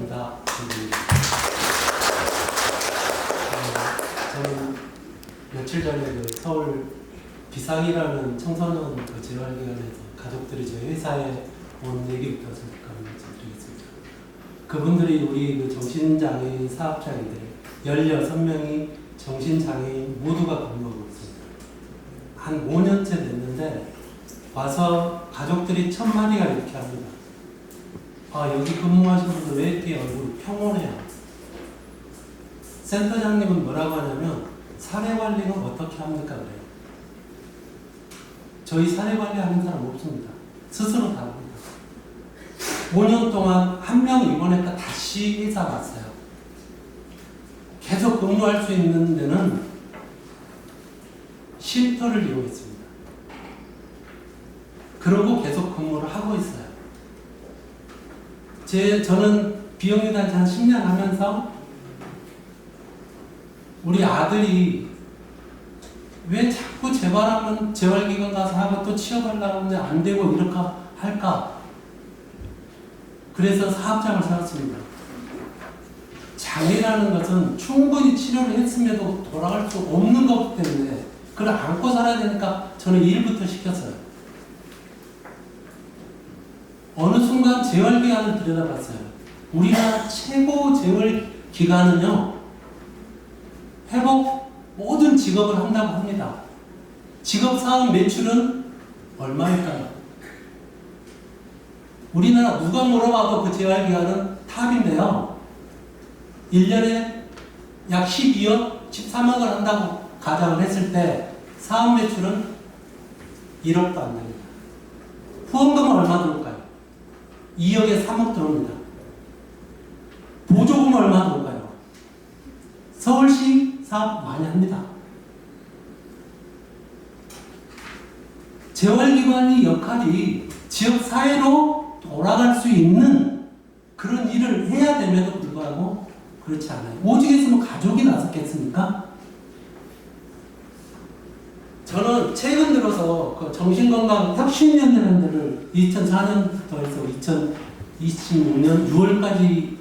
반갑습니다. 저는 며칠 전에 그 서울 비상이라는 청소년 그 재활기관에서 가족들이 저희 회사에 온 얘기부터 잠깐 말씀드리겠습니다. 그분들이 우리 그 정신장애인 사업장인데 16명이 정신장애인 모두가 근무하고 있습니다. 한 5년째 됐는데 와서 가족들이 1000마디가 이렇게 합니다. 아, 여기 근무하시는 분들 왜 이렇게 얼굴이 평온해요? 센터장님은 뭐라고 하냐면 사례관리는 어떻게 합니까? 그래요. 저희 사례관리 하는 사람 없습니다. 스스로 다 합니다. 5년 동안 한 명 입원했다 다시 회사 왔어요. 계속 근무할 수 있는 데는 쉼터를 이용했습니다. 그러고 계속 근무를 하고 있어요. 저는 비영리단체 한 10년 하면서 우리 아들이 왜 자꾸 재발하면 재활기관 가서 하고 또 취업하려고 하는데 안 되고 이렇게 할까? 그래서 사업장을 세웠습니다. 장애라는 것은 충분히 치료를 했음에도 돌아갈 수 없는 거기 때문에 그걸 안고 살아야 되니까 저는 일부터 시켰어요. 어느 순간 재활기관을 들여다봤어요. 우리나라 최고 재활기관은요, 회복 모든 직업을 한다고 합니다. 직업 사업 매출은 얼마일까요? 우리나라 누가 물어봐도 그 재활기관은 탑인데요. 1년에 약 12억, 13억을 한다고 가정을 했을 때 사업 매출은 1억도 안 됩니다. 후원금은 얼마 들어올까요? 2억에 3억 들어옵니다. 보조금은 얼마 들어올까요? 서울시 사업 많이 합니다. 재활기관의 역할이 지역사회로 돌아갈 수 있는 그런 일을 해야 됨에도 불구하고 그렇지 않아요. 오직 했으면 가족이 나섰겠습니까? 저는 최근 들어서 그 정신건강혁신연대라는 데를 2004년부터 해서 2026년 6월까지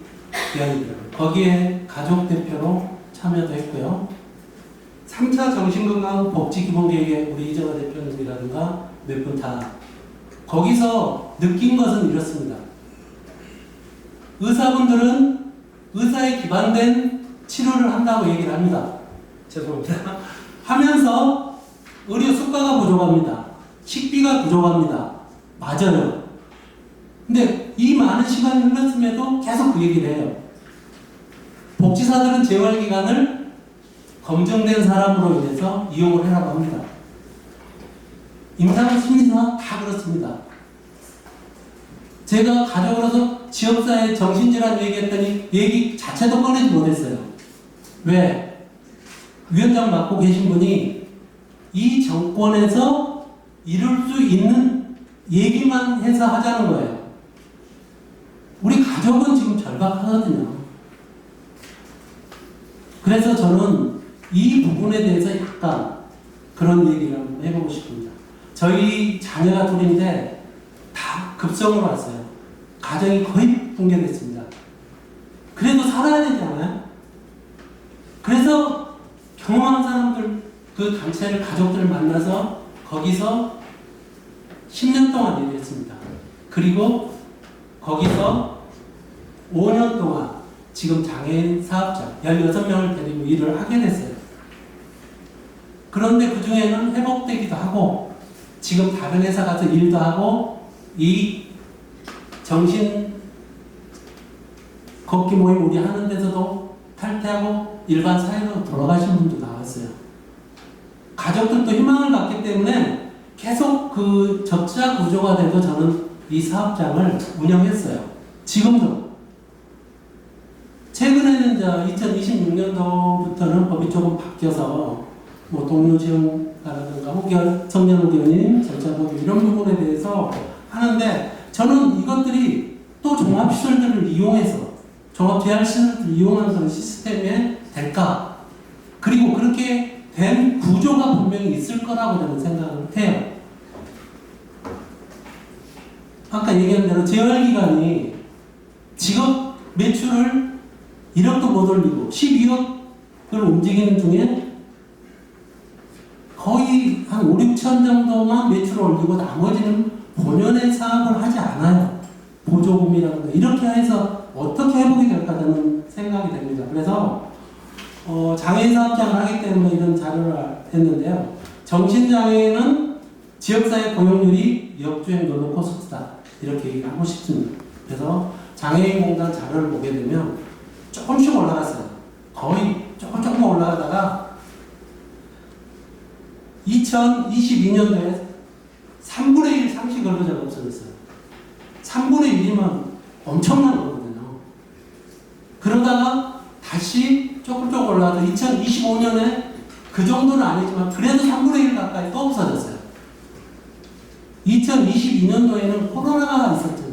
기한이더라고요. 거기에 가족 대표로 참여도 했고요. 3차 정신건강복지기본계획에 우리 이정화 대표님이라든가 몇 분 다 거기서 느낀 것은 이렇습니다. 의사분들은 의사에 기반된 치료를 한다고 얘기를 합니다. 죄송합니다. 하면서 의료 수가가 부족합니다. 식비가 부족합니다. 맞아요. 근데 이 많은 시간이 흘렀음에도 계속 그 얘기를 해요. 복지사들은 재활기관을 검증된 사람으로 인해서 이용을 해라고 합니다. 임상은 심리사 다 그렇습니다. 제가 가족으로서 지역사회 정신질환 얘기했더니 얘기 자체도 꺼내지 못했어요. 왜? 위원장 맡고 계신 분이 이 정권에서 이룰 수 있는 얘기만 해서 하자는 거예요. 우리 가족은 지금 절박하거든요. 그래서 저는 이 부분에 대해서 약간 그런 얘기를 한번 해보고 싶습니다. 저희 자녀가 둘인데 다 급성으로 왔어요. 가정이 거의 붕괴됐습니다. 그래도 살아야 되지 않아요? 그래서 경험한 사람들, 그 단체를, 가족들을 만나서 거기서 10년 동안 일했습니다. 그리고 거기서 5년 동안 지금 장애인 사업자 16명을 데리고 일을 하게 됐어요. 그런데 그 중에는 회복되기도 하고 지금 다른 회사 가서 일도 하고 이 정신 걷기 모임 우리 하는 데서도 탈퇴하고 일반 사회로 돌아가신 분도 나왔어요. 가족들도 희망을 갖기 때문에 계속 그 적자 구조가 돼도 저는 이 사업장을 운영했어요. 지금도. 최근에는 이제 2026년도부터는 법이 조금 바뀌어서 뭐 동료 지원가라든가 혹여 청년 의원님, 절차법 이런 부분에 대해서 하는데 저는 이것들이 또 종합시설들을 이용해서 종합재활시설들을 이용하는 그런 시스템에 될까? 그리고 그렇게 된 구조가 분명히 있을 거라고 저는 생각을 해요. 아까 얘기한 대로 재활기관이 직업 매출을 1억도 못 올리고 12억을 움직이는 중에 거의 한 5, 6천 정도만 매출을 올리고 나머지는 본연의 사업을 하지 않아요. 보조금이라든가 이렇게 해서 어떻게 회복이 될까라는 생각이 됩니다. 그래서 장애인 사업장을 하기 때문에 이런 자료를 했는데요. 정신장애인은 지역사회 고용률이 역주행 롤러코스터다 이렇게 얘기를 하고 싶습니다. 그래서 장애인공단 자료를 보게 되면 조금씩 올라갔어요. 거의 조금 올라가다가 2022년도에 3분의 1 상시 근로자가 없어졌어요. 3분의 1이면 엄청난 거거든요. 그러다가 다시 조금 올라가서 2025년에 그 정도는 아니지만 그래도 3분의 1 가까이 또 없어졌어요. 2022년도에는 코로나가 있었죠.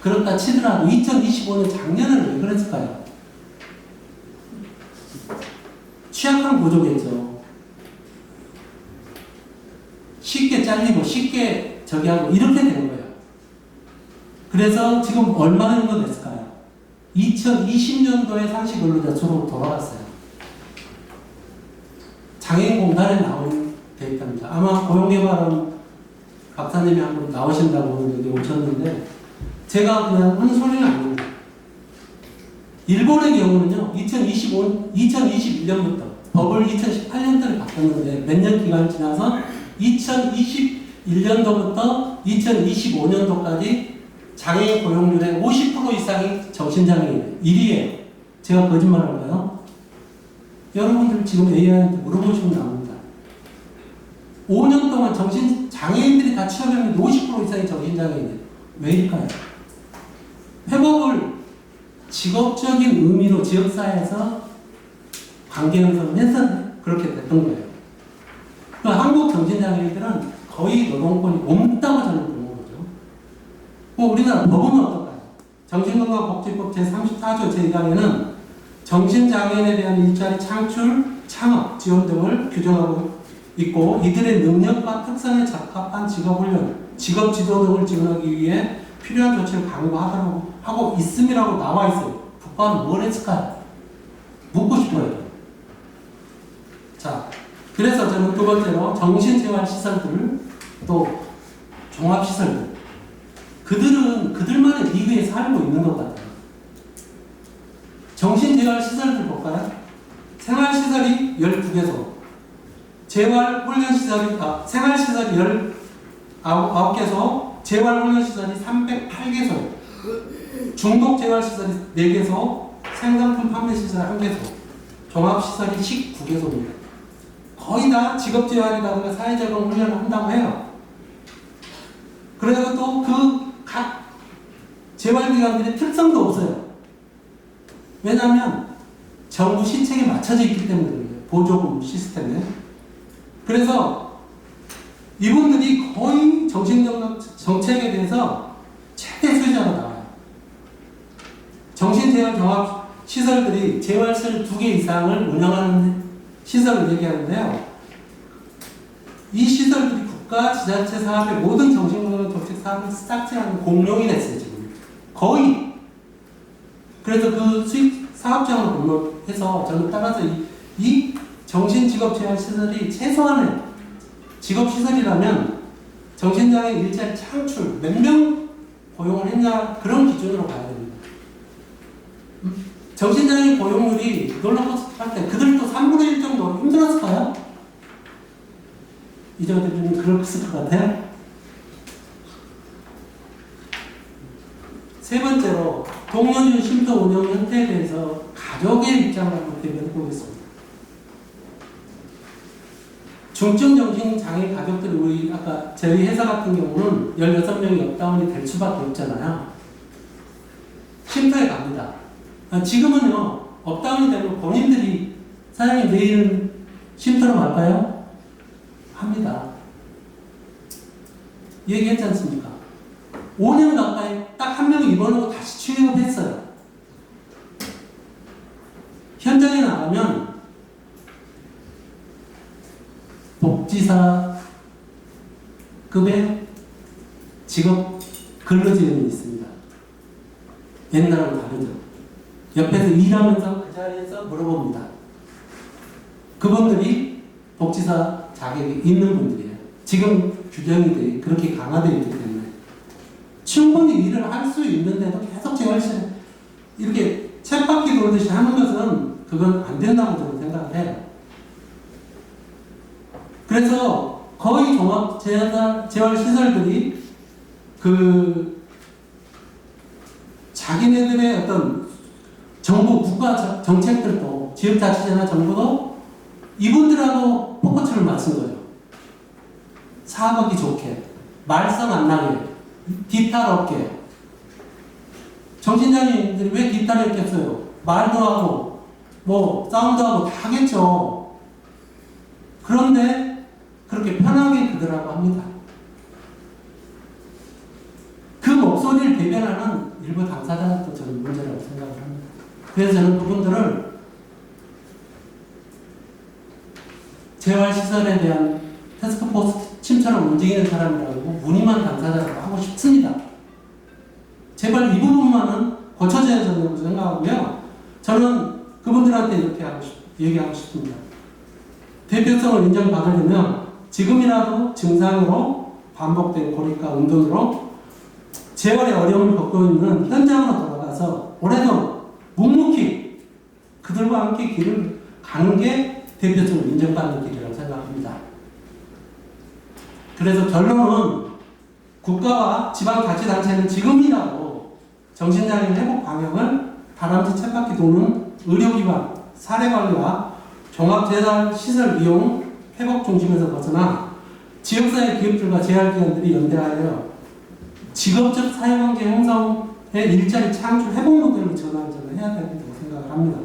그렇다 치더라도 2025년 작년에는 왜 그랬을까요? 취약한 구조겠죠. 쉽게 잘리고 쉽게 저기 하고 이렇게 된 거예요. 그래서 지금 얼마 정도 됐을까요? 2020년도에 상시 근로자 수로 돌아갔어요. 장애인공단에 나온 데이터입니다. 아마 고용개발원 박사님이 한번 나오신다고 여기 오셨는데 제가 그냥 하는 소리는 아닙니다. 일본의 경우는요, 2021년부터 법을 2018년도에 바꿨는데 몇 년 기간 지나서 2021년도부터 2025년도까지 장애인 고용률의 50% 이상이 정신장애인 1위예요. 제가 거짓말할까요? 여러분들 지금 AI한테 물어보시면 나옵니다. 5년 동안 장애인들이 다 취업했는데 50% 이상이 정신장애인이에요. 왜일까요? 회복을 직업적인 의미로 지역사회에서 관계형성을 해서 그렇게 됐던 거예요. 한국 정신장애인들은 거의 노동권이 없다고 저는 보는 거죠. 우리나라 법은 어떨까요? 정신건강복지법 제34조 제1항에는 정신장애인에 대한 일자리 창출, 창업, 지원 등을 규정하고 있고 이들의 능력과 특성에 적합한 직업훈련, 직업지도 등을 지원하기 위해 필요한 조치를 강구하도록 하고 있음이라고 나와 있어요. 국가는 뭘 했을까요? 묻고 싶어요. 자, 그래서 저는 두 번째로 정신재활시설들, 또 종합시설들. 그들은 그들만의 리그에 살고 있는 것 같아요. 정신재활시설들 볼까요? 생활시설이 12개소, 생활시설이 19개소, 재활훈련시설이 308개소, 중독재활시설이 4개소, 생산품 판매시설 1개소, 종합시설이 19개소입니다. 거의 다 직업재활이라든가 사회적응 훈련을 한다고 해요. 그래서 또 그 각 재활기관들의 특성도 없어요. 왜냐하면 정부 시책에 맞춰져 있기 때문에 그래요. 보조금 시스템에. 그래서 이분들이 거의 정신건강 정책에 대해서 최대 수혜자로 나와요. 정신재활 종합시설들이 재활시설 2개 이상을 운영하는 시설을 얘기하는데요. 이 시설들이 국가, 지자체 사업의 모든 정신건강 정책 사업을 싹쓸이하는 공룡이 됐어요, 지금. 거의. 그래서 그 수익 사업장을 등록해서 저는 따라서 이 정신직업재활시설이 최소한의 직업시설이라면 정신장애 일자리 창출, 몇 명 고용을 했냐, 그런 기준으로 봐야 됩니다. 정신장애 고용률이 롤러코스터 탈 때 그들도 3분의 1 정도 힘들었을까요? 이정도 대표님 그랬을 것 같아요? 세 번째로 동료준 쉼터 운영 형태에 대해서 가족의 입장을 한번 대변해 보겠습니다. 중증 정신장애 가족들이 우리 아까 저희 회사 같은 경우는 16명이 업다운이 될 수밖에 없잖아요. 쉼터에 갑니다. 지금은요, 업다운이 되면 본인들이 사장님 내일은 쉼터로 갈까요? 합니다. 얘기했지 않습니까? 5년 가까이 딱 한 명이 입원하고 다시 취업했어요. 현장에 나가면 복지사급의 직업 근로지원이 있습니다. 옛날하고 다르죠. 옆에서 일하면서 그 자리에서 물어봅니다. 그분들이 복지사 자격이 있는 분들이에요. 지금 규정이 그렇게 강화되어 있기 때문에 충분히 일을 할 수 있는데도 계속 재활시설 이렇게 쳇바퀴 돌듯이 하는 것은 그건 안 된다고 저는 생각을 해요. 그래서 거의 종합 재활시설들이 그 자기네들의 어떤 정부 국가 정책들도 지역자치제나 정부도 이분들하고 포커스를 맞춘 거예요. 사업하기 좋게, 말썽 안 나게, 뒤탈 없게. 정신장애인들이 왜 뒤탈을 했겠어요? 말도 하고, 뭐 싸움도 하고 다 하겠죠. 그런데 그렇게 편하게 그들하고 합니다. 그 목소리를 대변하는 일부 당사자도 저는 문제라고 생각을 합니다. 그래서 저는 그분들을 재활시설에 대한 태스크포스 팀처럼 움직이는 사람이라고 무늬만 당사자라고 하고 싶습니다. 제발 이 부분만은 고쳐져야 된다고 생각하고요. 저는 그분들한테 이렇게 얘기하고 싶습니다. 대표성을 인정받으려면 지금이라도 증상으로 반복된 고립과 은둔으로 재활의 어려움을 겪고 있는 현장으로 돌아가서 올해도 묵묵히 그들과 함께 길을 가는 게 대표적으로 인정받는 길이라고 생각합니다. 그래서 결론은 국가와 지방자치단체는 지금이라도 정신장애인 회복 방향을 다람쥐 쳇바퀴 도는 의료기반, 사례관리와 종합재활시설 이용 회복 중심에서 벗어나 지역사회 기업들과 재활기관들이 연대하여 직업적 사회관계 형성의 일자리 창출 회복 모델로 전환을 해야 된다고 생각을 합니다.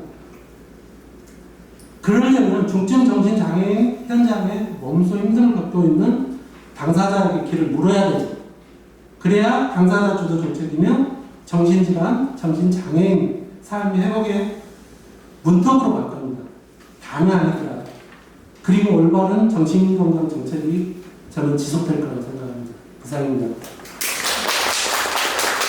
그러려면 중증 정신장애인 현장에 몸소 힘듦을 겪고 있는 당사자에게 길을 물어야 되죠. 그래야 당사자 주도 정책이며 정신질환, 정신장애인 삶의 회복의 문턱으로 갈 겁니다. 다는 아니더라도. 그리고 올바른 정신건강 정책이 저는 지속될 거라고 생각합니다. 이상입니다.